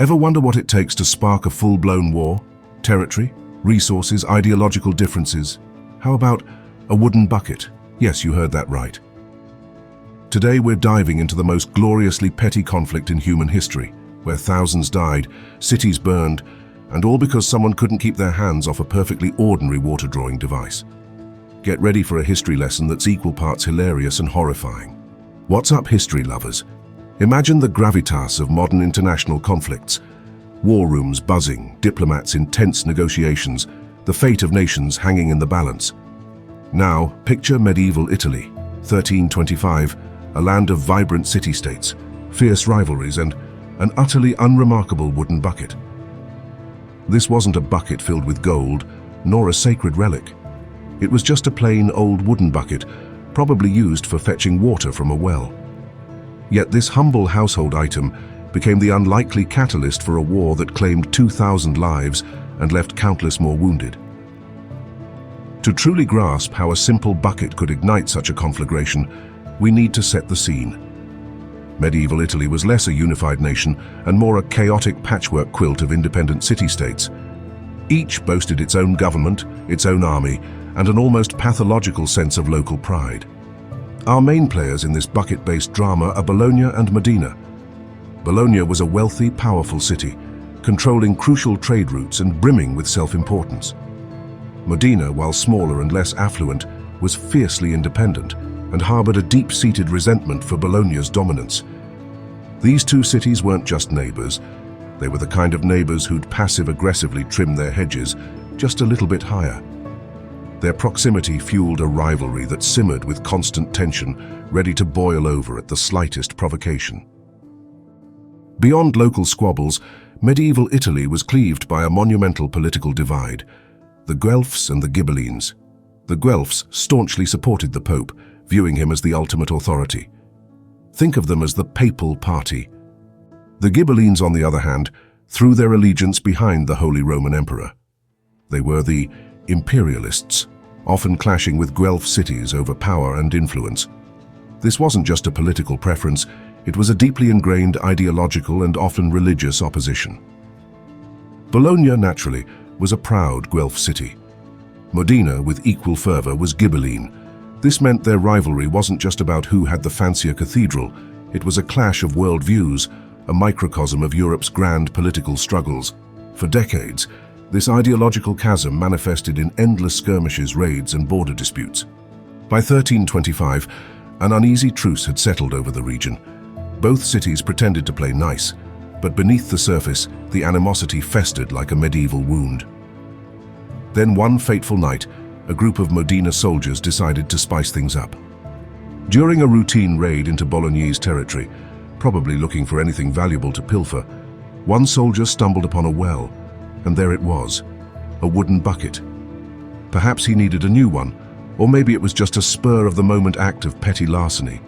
Ever wonder what it takes to spark a full-blown war? Territory, resources, ideological differences. How about a wooden bucket? Yes, you heard that right. Today we're diving into the most gloriously petty conflict in human history, where thousands died, cities burned, and all because someone couldn't keep their hands off a perfectly ordinary water-drawing device. Get ready for a history lesson that's equal parts hilarious and horrifying. What's up, history lovers? Imagine the gravitas of modern international conflicts. War rooms buzzing, diplomats in tense negotiations, the fate of nations hanging in the balance. Now, picture medieval Italy, 1325, a land of vibrant city-states, fierce rivalries, and an utterly unremarkable wooden bucket. This wasn't a bucket filled with gold, nor a sacred relic. It was just a plain old wooden bucket, probably used for fetching water from a well. Yet this humble household item became the unlikely catalyst for a war that claimed 2,000 lives and left countless more wounded. To truly grasp how a simple bucket could ignite such a conflagration, we need to set the scene. Medieval Italy was less a unified nation and more a chaotic patchwork quilt of independent city-states. Each boasted its own government, its own army, and an almost pathological sense of local pride. Our main players in this bucket-based drama are Bologna and Modena. Bologna was a wealthy, powerful city, controlling crucial trade routes and brimming with self-importance. Modena, while smaller and less affluent, was fiercely independent and harbored a deep-seated resentment for Bologna's dominance. These two cities weren't just neighbors. They were the kind of neighbors who'd passive-aggressively trim their hedges just a little bit higher. Their proximity fueled a rivalry that simmered with constant tension, ready to boil over at the slightest provocation. Beyond local squabbles, medieval Italy was cleaved by a monumental political divide: the Guelphs and the Ghibellines. The Guelphs staunchly supported the Pope, viewing him as the ultimate authority. Think of them as the papal party. The Ghibellines, on the other hand, threw their allegiance behind the Holy Roman Emperor. They were the imperialists, often clashing with Guelph cities over power and influence. This wasn't just a political preference, it was a deeply ingrained ideological and often religious opposition. Bologna, naturally, was a proud Guelph city. Modena, with equal fervor, was Ghibelline. This meant their rivalry wasn't just about who had the fancier cathedral, it was a clash of worldviews, a microcosm of Europe's grand political struggles. For decades, this ideological chasm manifested in endless skirmishes, raids, and border disputes. By 1325, an uneasy truce had settled over the region. Both cities pretended to play nice, but beneath the surface, the animosity festered like a medieval wound. Then one fateful night, a group of Modena soldiers decided to spice things up. During a routine raid into Bolognese territory, probably looking for anything valuable to pilfer, one soldier stumbled upon a well, and there it was, a wooden bucket. Perhaps he needed a new one, or maybe it was just a spur-of-the-moment act of petty larceny.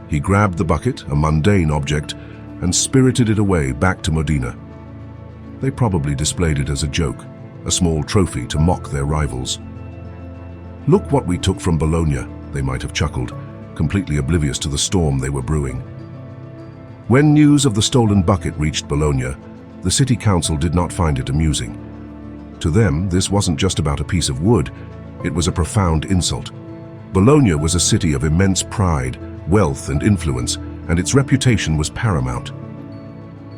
He grabbed the bucket, a mundane object, and spirited it away back to Modena. They probably displayed it as a joke, a small trophy to mock their rivals. "Look what we took from Bologna," they might have chuckled, completely oblivious to the storm they were brewing. When news of the stolen bucket reached Bologna, the city council did not find it amusing. To them, this wasn't just about a piece of wood, it was a profound insult. Bologna was a city of immense pride, wealth, and influence, and its reputation was paramount.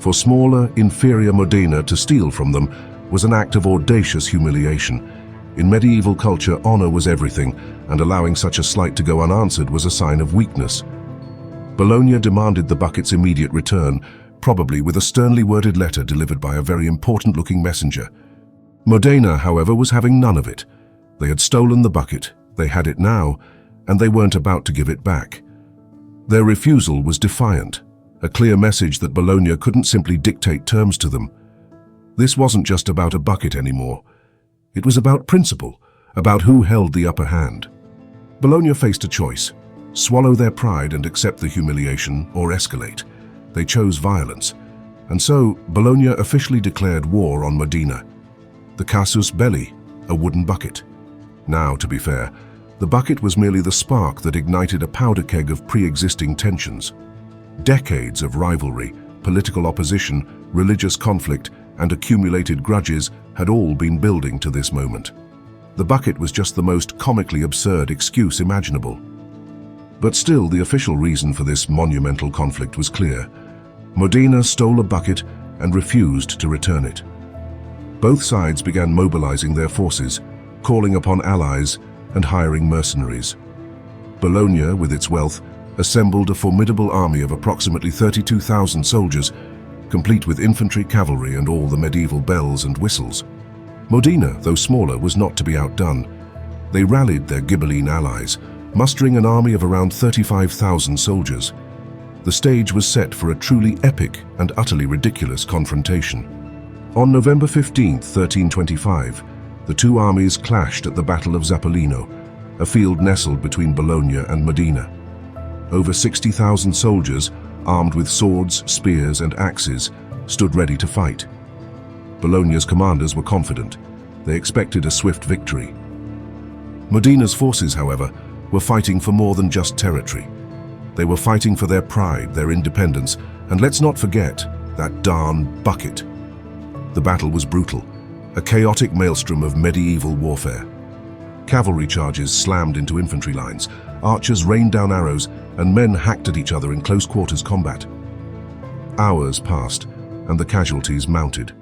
For smaller, inferior Modena to steal from them was an act of audacious humiliation. In medieval culture, honor was everything, and allowing such a slight to go unanswered was a sign of weakness. Bologna demanded the bucket's immediate return, probably with a sternly worded letter delivered by a very important-looking messenger. Modena, however, was having none of it. They had stolen the bucket, they had it now, and they weren't about to give it back. Their refusal was defiant, a clear message that Bologna couldn't simply dictate terms to them. This wasn't just about a bucket anymore. It was about principle, about who held the upper hand. Bologna faced a choice: swallow their pride and accept the humiliation, or escalate. They chose violence, and so Bologna officially declared war on Modena. The casus belli, a wooden bucket. Now, to be fair, the bucket was merely the spark that ignited a powder keg of pre-existing tensions. Decades of rivalry, political opposition, religious conflict, and accumulated grudges had all been building to this moment. The bucket was just the most comically absurd excuse imaginable. But still, the official reason for this monumental conflict was clear. Modena stole a bucket and refused to return it. Both sides began mobilizing their forces, calling upon allies and hiring mercenaries. Bologna, with its wealth, assembled a formidable army of approximately 32,000 soldiers, complete with infantry, cavalry, and all the medieval bells and whistles. Modena, though smaller, was not to be outdone. They rallied their Ghibelline allies, mustering an army of around 35,000 soldiers. The stage was set for a truly epic and utterly ridiculous confrontation. On November 15, 1325, the two armies clashed at the Battle of Zappolino, a field nestled between Bologna and Modena. Over 60,000 soldiers, armed with swords, spears, and axes, stood ready to fight. Bologna's commanders were confident. They expected a swift victory. Modena's forces, however, were fighting for more than just territory. They were fighting for their pride, their independence, and let's not forget that darn bucket. The battle was brutal, a chaotic maelstrom of medieval warfare. Cavalry charges slammed into infantry lines, archers rained down arrows, and men hacked at each other in close-quarters combat. Hours passed, and the casualties mounted.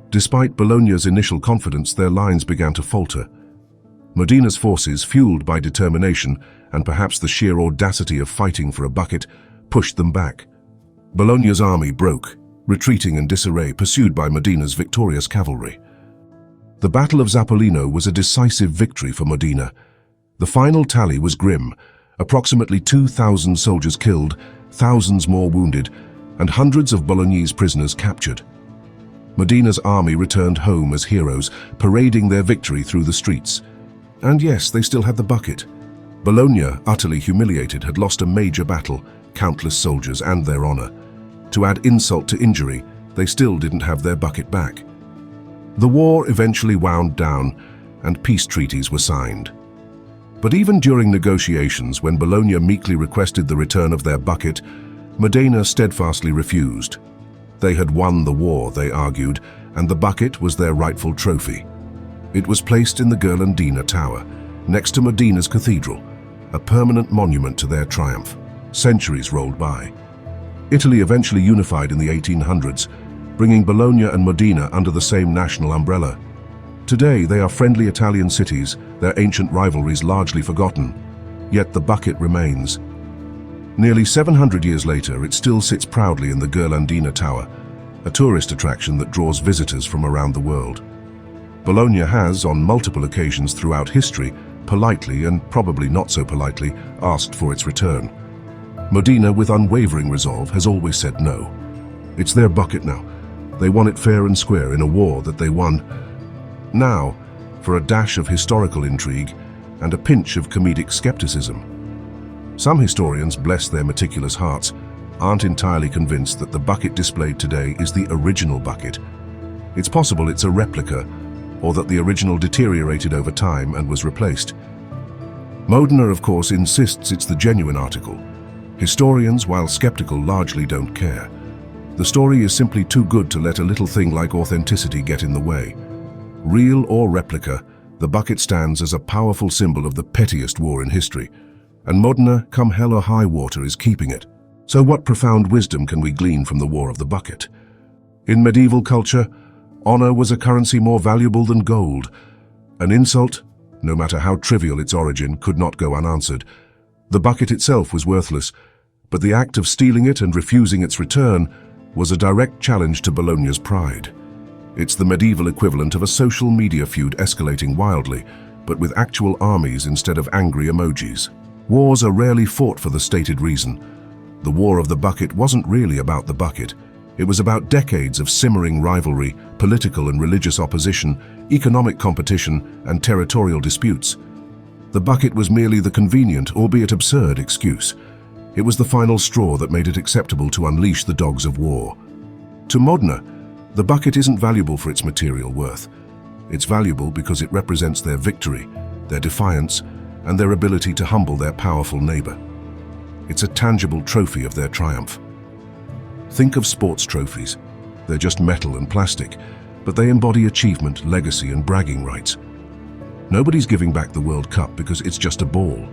Despite Bologna's initial confidence, their lines began to falter. Modena's forces, fueled by determination and perhaps the sheer audacity of fighting for a bucket, pushed them back. Bologna's army broke, retreating in disarray, pursued by Modena's victorious cavalry. The Battle of Zappolino was a decisive victory for Modena. The final tally was grim: approximately 2,000 soldiers killed, thousands more wounded, and hundreds of Bolognese prisoners captured. Modena's army returned home as heroes, parading their victory through the streets. And yes, they still had the bucket. Bologna, utterly humiliated, had lost a major battle, countless soldiers, and their honor. To add insult to injury, they still didn't have their bucket back. The war eventually wound down, and peace treaties were signed. But even during negotiations, when Bologna meekly requested the return of their bucket, Modena steadfastly refused. They had won the war, they argued, and the bucket was their rightful trophy. It was placed in the Guelphs Tower, next to Modena's cathedral, a permanent monument to their triumph. Centuries rolled by. Italy eventually unified in the 1800s, bringing Bologna and Modena under the same national umbrella. Today, they are friendly Italian cities, their ancient rivalries largely forgotten. Yet the bucket remains. Nearly 700 years later, it still sits proudly in the Guelphs Tower, a tourist attraction that draws visitors from around the world. Bologna has, on multiple occasions throughout history, politely and probably not so politely, asked for its return. Modena, with unwavering resolve, has always said no. It's their bucket now. They won it fair and square in a war that they won. Now, for a dash of historical intrigue and a pinch of comedic skepticism. Some historians, bless their meticulous hearts, aren't entirely convinced that the bucket displayed today is the original bucket. It's possible it's a replica, or that the original deteriorated over time and was replaced. Modena, of course, insists it's the genuine article. Historians, while skeptical, largely don't care. The story is simply too good to let a little thing like authenticity get in the way. Real or replica, the bucket stands as a powerful symbol of the pettiest war in history, and Modena, come hell or high water, is keeping it. So what profound wisdom can we glean from the War of the Bucket? In medieval culture, honor was a currency more valuable than gold. An insult, no matter how trivial its origin, could not go unanswered. The bucket itself was worthless, but the act of stealing it and refusing its return was a direct challenge to Bologna's pride. It's the medieval equivalent of a social media feud escalating wildly, but with actual armies instead of angry emojis. Wars are rarely fought for the stated reason. The War of the Bucket wasn't really about the bucket. It was about decades of simmering rivalry, political and religious opposition, economic competition, and territorial disputes. The bucket was merely the convenient, albeit absurd, excuse. It was the final straw that made it acceptable to unleash the dogs of war. To Modena, the bucket isn't valuable for its material worth. It's valuable because it represents their victory, their defiance, and their ability to humble their powerful neighbor. It's a tangible trophy of their triumph. Think of sports trophies. They're just metal and plastic, but they embody achievement, legacy, and bragging rights. Nobody's giving back the World Cup because it's just a ball.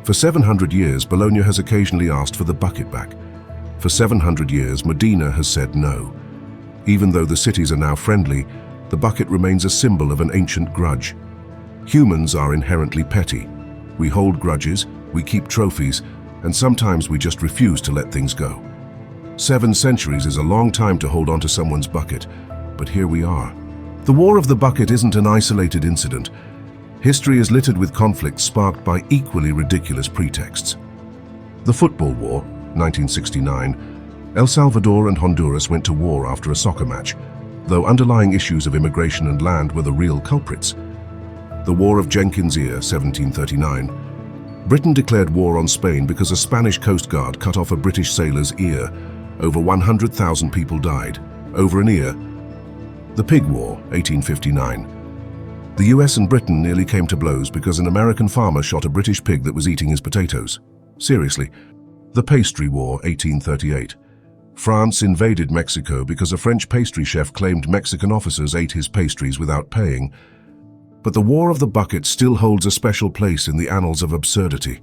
For 700 years, Bologna has occasionally asked for the bucket back. For 700 years, Modena has said no. Even though the cities are now friendly, the bucket remains a symbol of an ancient grudge. Humans are inherently petty. We hold grudges, we keep trophies, and sometimes we just refuse to let things go. 7 centuries is a long time to hold on to someone's bucket, but here we are. The War of the Bucket isn't an isolated incident. History is littered with conflicts sparked by equally ridiculous pretexts. The Football War, 1969. El Salvador and Honduras went to war after a soccer match, though underlying issues of immigration and land were the real culprits. The War of Jenkins' Ear, 1739. Britain declared war on Spain because a Spanish coast guard cut off a British sailor's ear. Over 100,000 people died. Over an ear. The Pig War, 1859. The US and Britain nearly came to blows because an American farmer shot a British pig that was eating his potatoes. Seriously. The Pastry War, 1838. France invaded Mexico because a French pastry chef claimed Mexican officers ate his pastries without paying. But the War of the Bucket still holds a special place in the annals of absurdity.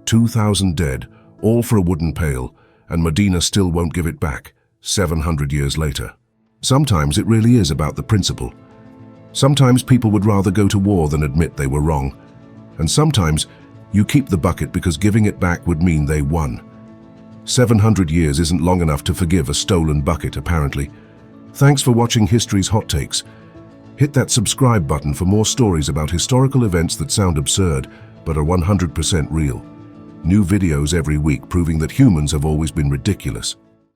2,000 dead, all for a wooden pail, and Modena still won't give it back, 700 years later. Sometimes it really is about the principle. Sometimes people would rather go to war than admit they were wrong. And sometimes you keep the bucket because giving it back would mean they won. 700 years isn't long enough to forgive a stolen bucket, apparently. Thanks for watching History's Hot Takes. Hit that subscribe button for more stories about historical events that sound absurd, but are 100% real. New videos every week proving that humans have always been ridiculous.